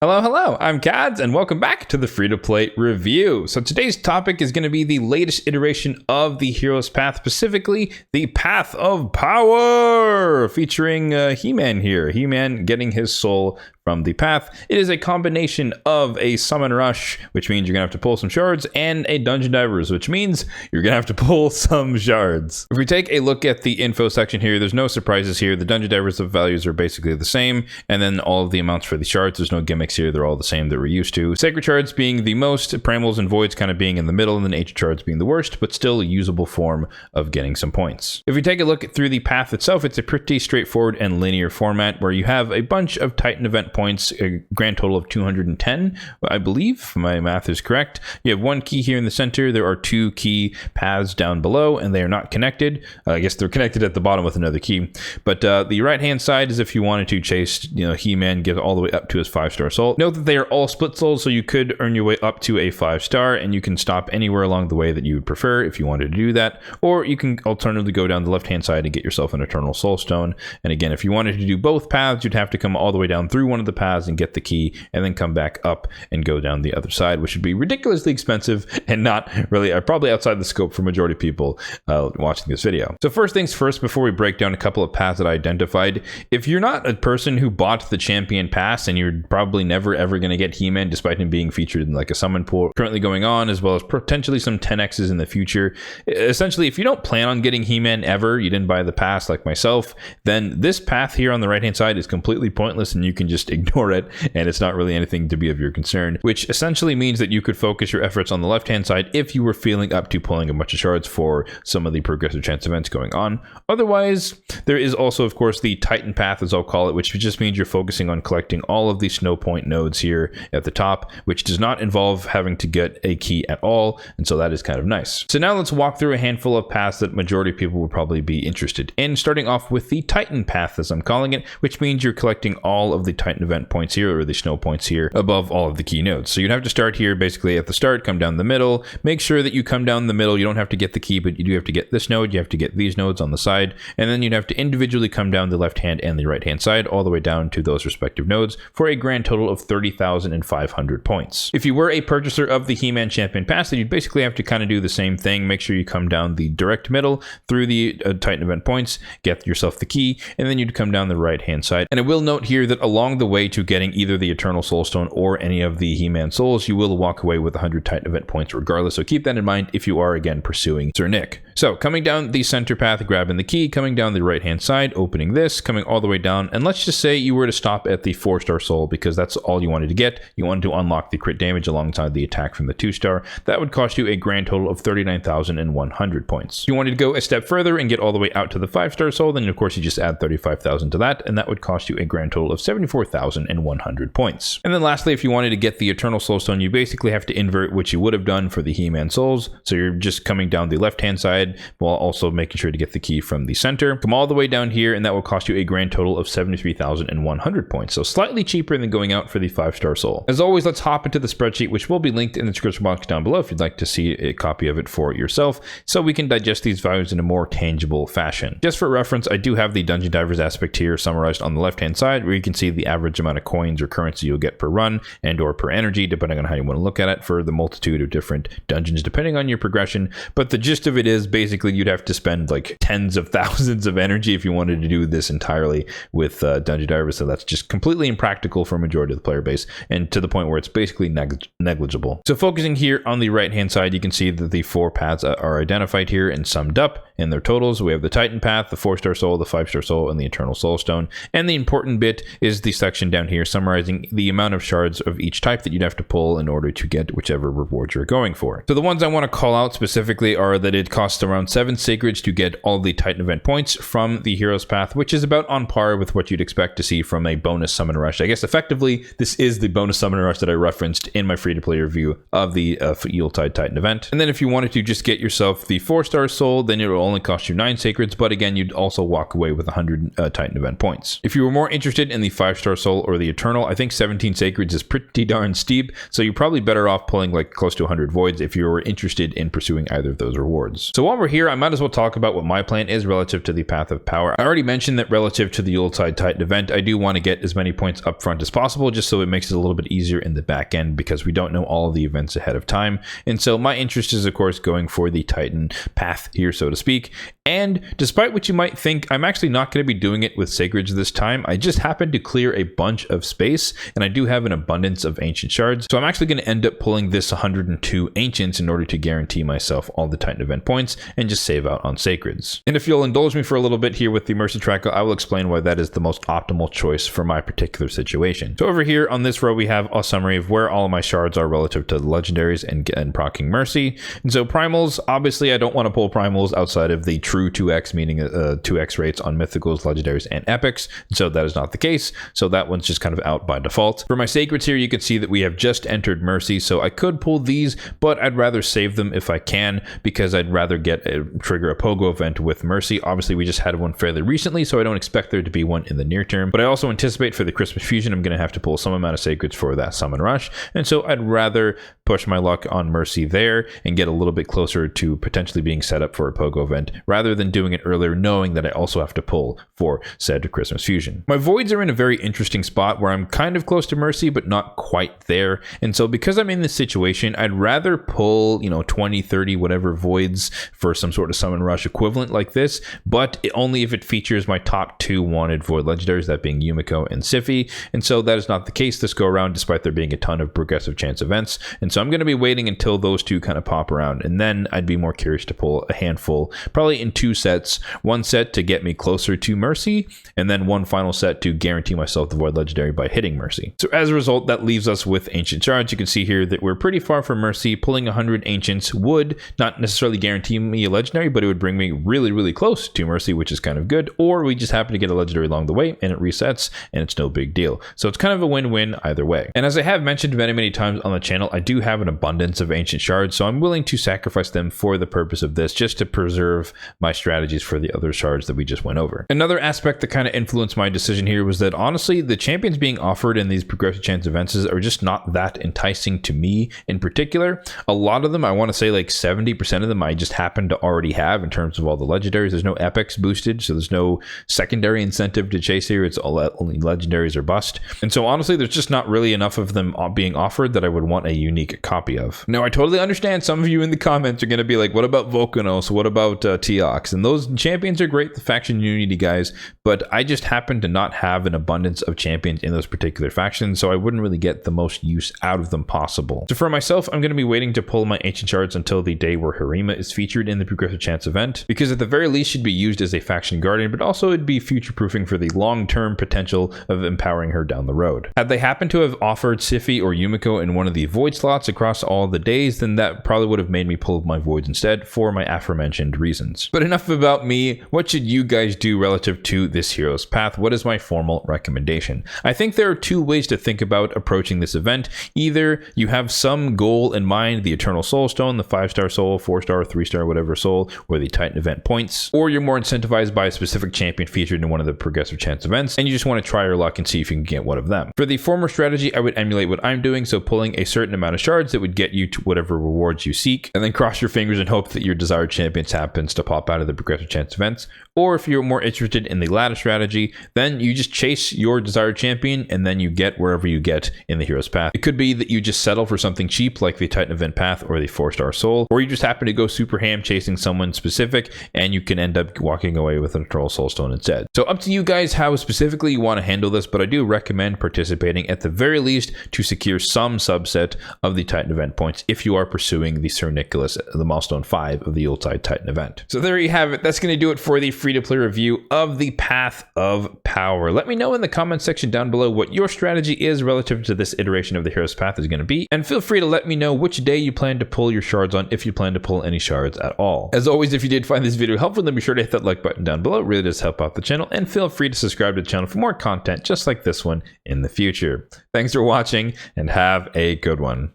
Hello, hello, I'm Kads, and welcome back to the Free-to-Play review. So today's topic is going to be the latest iteration of the Hero's Path, specifically the Path of Power, featuring He-Man here. He-Man getting his soul from the path. It is a combination of a summon rush, which means you're gonna have to pull some shards, and a dungeon divers, which means you're gonna have to pull some shards. If we take a look at the info section here, there's no surprises here. The dungeon divers values are basically the same, and then all of the amounts for the shards, there's no gimmicks here. They're all the same that we're used to. Sacred shards being the most, Pramals and voids kind of being in the middle, and then ancient shards being the worst, but still a usable form of getting some points. If we take a look through the path itself, it's a pretty straightforward and linear format where you have a bunch of Titan event points, a grand total of 210, I believe, if my math is correct. You have one key here in the center. There are two key paths down below, and they are not connected. I guess they're connected at the bottom with another key. But the right-hand side is if you wanted to chase, He-Man, get all the way up to his 5-star soul. Note that they are all split souls, so you could earn your way up to a 5-star, and you can stop anywhere along the way that you would prefer if you wanted to do that. Or you can alternatively go down the left-hand side and get yourself an Eternal Soul Stone. And again, if you wanted to do both paths, you'd have to come all the way down through one of the paths and get the key, and then come back up and go down the other side, which would be ridiculously expensive and not really, probably outside the scope for majority of people watching this video. So first things first, before we break down a couple of paths that I identified, if you're not a person who bought the Champion Pass, and you're probably never ever going to get He-Man despite him being featured in like a summon pool currently going on, as well as potentially some 10x's in the future. Essentially, if you don't plan on getting He-Man ever, you didn't buy the pass like myself, then this path here on the right hand side is completely pointless, and you can just ignore it, and it's not really anything to be of your concern, which essentially means that you could focus your efforts on the left hand side if you were feeling up to pulling a bunch of shards for some of the progressive chance events going on. Otherwise, there is also, of course, the Titan path, as I'll call it, which just means you're focusing on collecting all of the snow point nodes here at the top, which does not involve having to get a key at all, and so that is kind of nice. So now let's walk through a handful of paths that majority of people would probably be interested in, starting off with the Titan path, as I'm calling it, which means you're collecting all of the Titan event points here, or the snow points here, above all of the key nodes. So you'd have to start here basically at the start, come down the middle, make sure that you come down the middle. You don't have to get the key, but you do have to get this node, you have to get these nodes on the side, and then you'd have to individually come down the left hand and the right hand side, all the way down to those respective nodes, for a grand total of 30,500 points. If you were a purchaser of the He-Man Champion Pass, then you'd basically have to kind of do the same thing. Make sure you come down the direct middle through the Titan event points, get yourself the key, and then you'd come down the right hand side. And I will note here that along the way to getting either the Eternal Soul Stone or any of the He-Man souls, you will walk away with 100 Titan event points regardless, so keep that in mind if you are again pursuing Sir Nick. So coming down the center path, grabbing the key, coming down the right hand side, opening this, coming all the way down, and let's just say you were to stop at the 4-star soul because that's all you wanted to get. You wanted to unlock the crit damage alongside the attack from the 2-star. That would cost you a grand total of 39,100 points. If you wanted to go a step further and get all the way out to the 5-star soul, then of course you just add 35,000 to that, and that would cost you a grand total of 74,100 points. And then lastly, if you wanted to get the Eternal Soul Stone, you basically have to invert what you would have done for the He-Man souls. So you're just coming down the left hand side while also making sure to get the key from the center. Come all the way down here, and that will cost you a grand total of 73,100 points. So slightly cheaper than going out for the 5-star soul. As always, let's hop into the spreadsheet, which will be linked in the description box down below if you'd like to see a copy of it for yourself, so we can digest these values in a more tangible fashion. Just for reference, I do have the Dungeon Divers aspect here summarized on the left hand side, where you can see the average amount of coins or currency you'll get per run and or per energy, depending on how you want to look at it, for the multitude of different dungeons depending on your progression. But the gist of it is basically you'd have to spend like tens of thousands of energy if you wanted to do this entirely with Dungeon Divers, so that's just completely impractical for a majority of the player base, and to the point where it's basically negligible. So focusing here on the right hand side, you can see that the 4 paths are identified here and summed up in their totals. We have the Titan path, the 4-star soul, the 5-star soul, and the Eternal Soul Stone. And the important bit is the section down here summarizing the amount of shards of each type that you'd have to pull in order to get whichever rewards you're going for. So the ones I want to call out specifically are that it costs around 7 sacreds to get all the Titan event points from the Hero's Path, which is about on par with what you'd expect to see from a bonus summon rush. I guess effectively this is the bonus summon rush that I referenced in my free-to-play review of the Yuletide Titan event. And then if you wanted to just get yourself the 4-star soul, then it will only cost you 9 sacreds, but again, you'd also walk away with 100 Titan event points. If you were more interested in the 5-star Soul or the Eternal. I think 17 Sacreds is pretty darn steep, so you're probably better off pulling like close to 100 Voids if you're interested in pursuing either of those rewards. So while we're here, I might as well talk about what my plan is relative to the Path of Power. I already mentioned that relative to the Yuletide Titan event, I do want to get as many points up front as possible, just so it makes it a little bit easier in the back end, because we don't know all of the events ahead of time. And so my interest is, of course, going for the Titan path here, so to speak. And despite what you might think, I'm actually not going to be doing it with Sacreds this time. I just happened to clear a bunch of space, and I do have an abundance of Ancient Shards. So I'm actually going to end up pulling this 102 Ancients in order to guarantee myself all the Titan event points and just save out on Sacreds. And if you'll indulge me for a little bit here with the Mercy Tracker, I will explain why that is the most optimal choice for my particular situation. So over here on this row, we have a summary of where all of my shards are relative to the legendaries and proccing Mercy. And so primals, obviously I don't want to pull primals outside of the true 2x, meaning 2x rates on mythicals, legendaries, and epics. And so that is not the case. So that one's just kind of out by default. For my Sacreds here, you can see that we have just entered Mercy. So I could pull these, but I'd rather save them if I can, because I'd rather trigger a Pogo event with Mercy. Obviously, we just had one fairly recently, so I don't expect there to be one in the near term. But I also anticipate for the Christmas Fusion, I'm going to have to pull some amount of Sacreds for that Summon Rush. And so I'd rather push my luck on Mercy there and get a little bit closer to potentially being set up for a Pogo event, rather than doing it earlier, knowing that I also have to pull for said Christmas Fusion. My Voids are in a very interesting spot where I'm kind of close to Mercy, but not quite there. And so because I'm in this situation, I'd rather pull, 20, 30, whatever Voids for some sort of Summon Rush equivalent like this, but only if it features my top 2 wanted Void legendaries, that being Yumiko and Siphi. And so that is not the case this go around, despite there being a ton of progressive chance events. And so I'm going to be waiting until those 2 kind of pop around, and then I'd be more curious to pull a handful, probably in 2 sets. One set to get me closer to Mercy, and then one final set to guarantee myself the Void legendary by hitting Mercy. So as a result, that leaves us with Ancient Shards. You can see here that we're pretty far from Mercy. Pulling 100 Ancients would not necessarily guarantee me a legendary, but it would bring me really, really close to Mercy, which is kind of good. Or we just happen to get a legendary along the way and it resets and it's no big deal. So it's kind of a win-win either way. And as I have mentioned many, many times on the channel, I do have an abundance of Ancient Shards, so I'm willing to sacrifice them for the purpose of this, just to preserve my strategies for the other shards that we just went over. Another aspect that kind of influenced my decision here was that honestly, the champions being offered in these progressive chance events are just not that enticing to me in particular. A lot of them, I want to say like 70% of them, I just happen to already have in terms of all the legendaries. There's no epics boosted, so there's no secondary incentive to chase here. It's all only legendaries or bust. And so honestly, there's just not really enough of them being offered that I would want a unique copy of. Now, I totally understand some of you in the comments are going to be like, what about Volcanos? What about Teox? And those champions are great, the faction unity guys, but I just happen to not have an abundance of champions in those particular factions, so I wouldn't really get the most use out of them possible. So for myself, I'm going to be waiting to pull my Ancient Shards until the day where Harima is featured in the Progressive Chance event, because at the very least should be used as a faction guardian, but also it'd be future-proofing for the long-term potential of empowering her down the road. Had they happened to have offered Siphi or Yumiko in one of the Void slots across all the days, then that probably would have made me pull my Voids instead for my aforementioned reasons. But enough about me. What should you guys do relative to this hero's path? What is my formal recommendation? I think there are 2 ways to think about approaching this event. Either you have some goal in mind, the Eternal Soul Stone, the 5-star soul, 4-star, 3-star, whatever soul, or the Titan event points, or you're more incentivized by a specific champion featured in one of the progressive chance events, and you just want to try your luck and see if you can get one of them. For the former strategy, I would emulate what I'm doing, so pulling a certain amount of shards that would get you to whatever rewards you seek, and then cross your fingers and hope that your desired champions happens to pop out of the progressive chance events. Or if you're more interested in the latter strategy, then you just chase your desired champion and then you get wherever you get in the hero's path. It could be that you just settle for something cheap like the Titan event path or the 4-star soul, or you just happen to go super ham chasing someone specific and you can end up walking away with an Eternal Soul Stone instead. So up to you guys how specifically you want to handle this, but I do recommend participating at the very least to secure some subset of the Titan event points if you are pursuing the Sir Nicholas, the milestone 5 of the Yuletide Titan event. So there you have it. That's going to do it for the free-to-play review of the Path of Power. Let me know in the comment section down below what your strategy is relative to this iteration of the Hero's Path is going to be, and feel free to let me know which day you plan to pull your shards on, if you plan to pull any shards at all. As always, if you did find this video helpful, then be sure to hit that like button down below. It really does help out the channel, and feel free to subscribe to the channel for more content just like this one in the future. Thanks for watching, and have a good one.